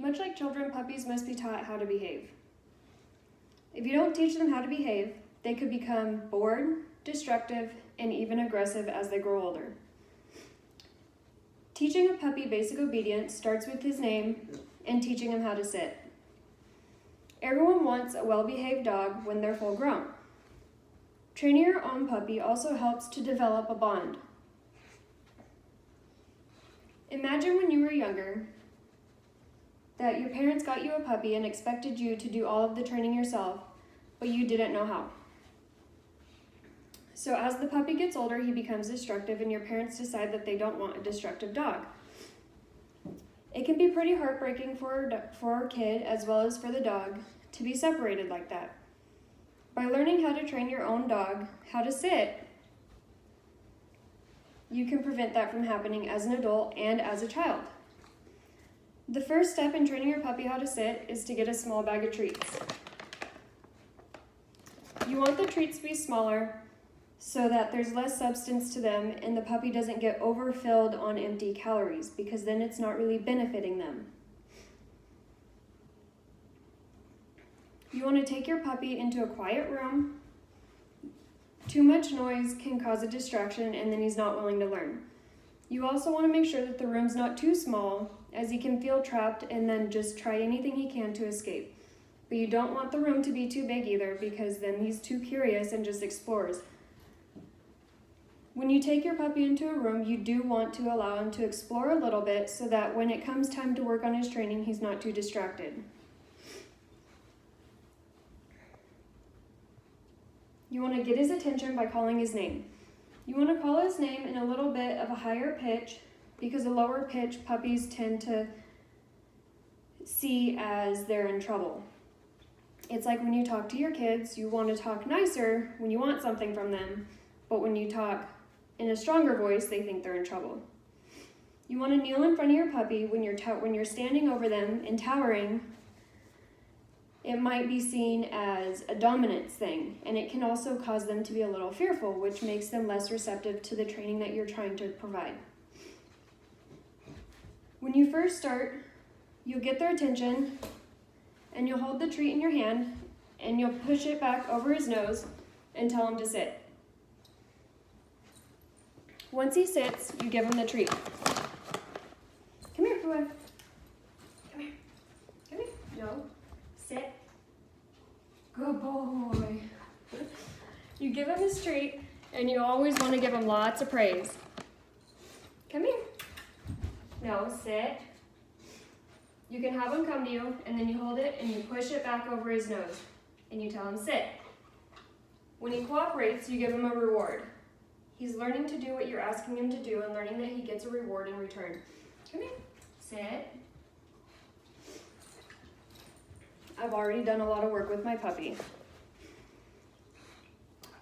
Much like children, puppies must be taught how to behave. If you don't teach them how to behave, they could become bored, destructive, and even aggressive as they grow older. Teaching a puppy basic obedience starts with his name and teaching him how to sit. Everyone wants a well-behaved dog when they're full grown. Training your own puppy also helps to develop a bond. Imagine when you were younger that your parents got you a puppy and expected you to do all of the training yourself, but you didn't know how. So as the puppy gets older, he becomes destructive and your parents decide that they don't want a destructive dog. It can be pretty heartbreaking for our kid as well as for the dog to be separated like that. By learning how to train your own dog how to sit, you can prevent that from happening as an adult and as a child. The first step in training your puppy how to sit is to get a small bag of treats. You want the treats to be smaller so that there's less substance to them and the puppy doesn't get overfilled on empty calories, because then it's not really benefiting them. You want to take your puppy into a quiet room. Too much noise can cause a distraction and then he's not willing to learn. You also want to make sure that the room's not too small, as he can feel trapped and then just try anything he can to escape. But you don't want the room to be too big either, because then he's too curious and just explores. When you take your puppy into a room, you do want to allow him to explore a little bit so that when it comes time to work on his training, he's not too distracted. You want to get his attention by calling his name. You want to call his name in a little bit of a higher pitch, because a lower pitch puppies tend to see as they're in trouble. It's like when you talk to your kids, you want to talk nicer when you want something from them, but when you talk in a stronger voice, they think they're in trouble. You want to kneel in front of your puppy when you're standing over them and towering. It might be seen as a dominance thing, and it can also cause them to be a little fearful, which makes them less receptive to the training that you're trying to provide. When you first start, you'll get their attention, and you'll hold the treat in your hand, and you'll push it back over his nose and tell him to sit. Once he sits, you give him the treat. Come here, Pua. Come here. Come here. No. Sit. Good boy. You give him his treat, and you always want to give him lots of praise. Come here. No, sit. You can have him come to you, and then you hold it, and you push it back over his nose, and you tell him sit. When he cooperates, you give him a reward. He's learning to do what you're asking him to do and learning that he gets a reward in return. Come here. Sit. I've already done a lot of work with my puppy.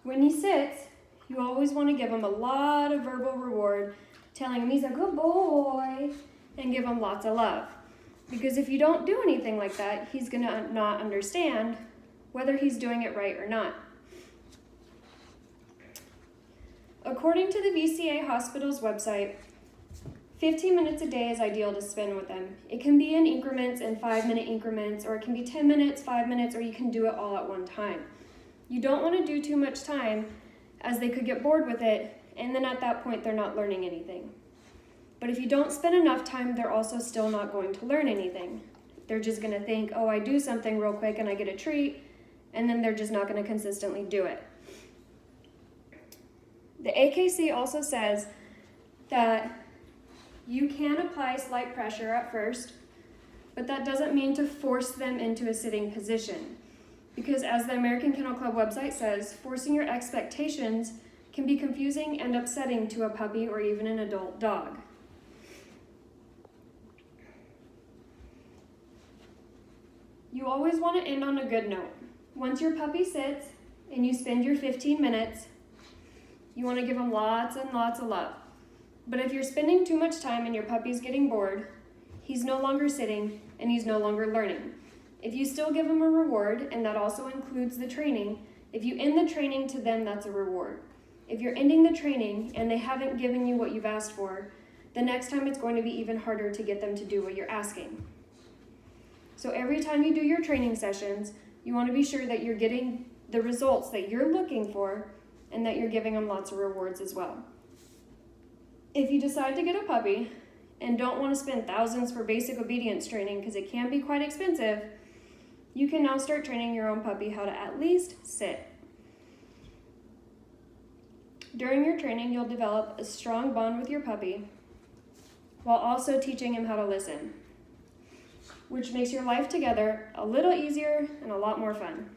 When he sits, you always want to give him a lot of verbal reward, telling him he's a good boy, and give him lots of love. Because if you don't do anything like that, he's going to not understand whether he's doing it right or not. According to the VCA Hospital's website, 15 minutes a day is ideal to spend with them. It can be in increments, in 5-minute increments, or it can be 10 minutes, 5 minutes, or you can do it all at one time. You don't want to do too much time, as they could get bored with it, and then at that point they're not learning anything. But if you don't spend enough time, they're also still not going to learn anything. They're just going to think, oh, I do something real quick and I get a treat, and then they're just not going to consistently do it. The AKC also says that you can apply slight pressure at first, but that doesn't mean to force them into a sitting position. Because as the American Kennel Club website says, forcing your expectations can be confusing and upsetting to a puppy or even an adult dog. You always want to end on a good note. Once your puppy sits and you spend your 15 minutes, you want to give them lots and lots of love. But if you're spending too much time and your puppy's getting bored, he's no longer sitting and he's no longer learning. If you still give him a reward, and that also includes the training, if you end the training to them, that's a reward. If you're ending the training and they haven't given you what you've asked for, the next time it's going to be even harder to get them to do what you're asking. So every time you do your training sessions, you want to be sure that you're getting the results that you're looking for and that you're giving them lots of rewards as well. If you decide to get a puppy and don't want to spend thousands for basic obedience training because it can be quite expensive, you can now start training your own puppy how to at least sit. During your training, you'll develop a strong bond with your puppy while also teaching him how to listen, which makes your life together a little easier and a lot more fun.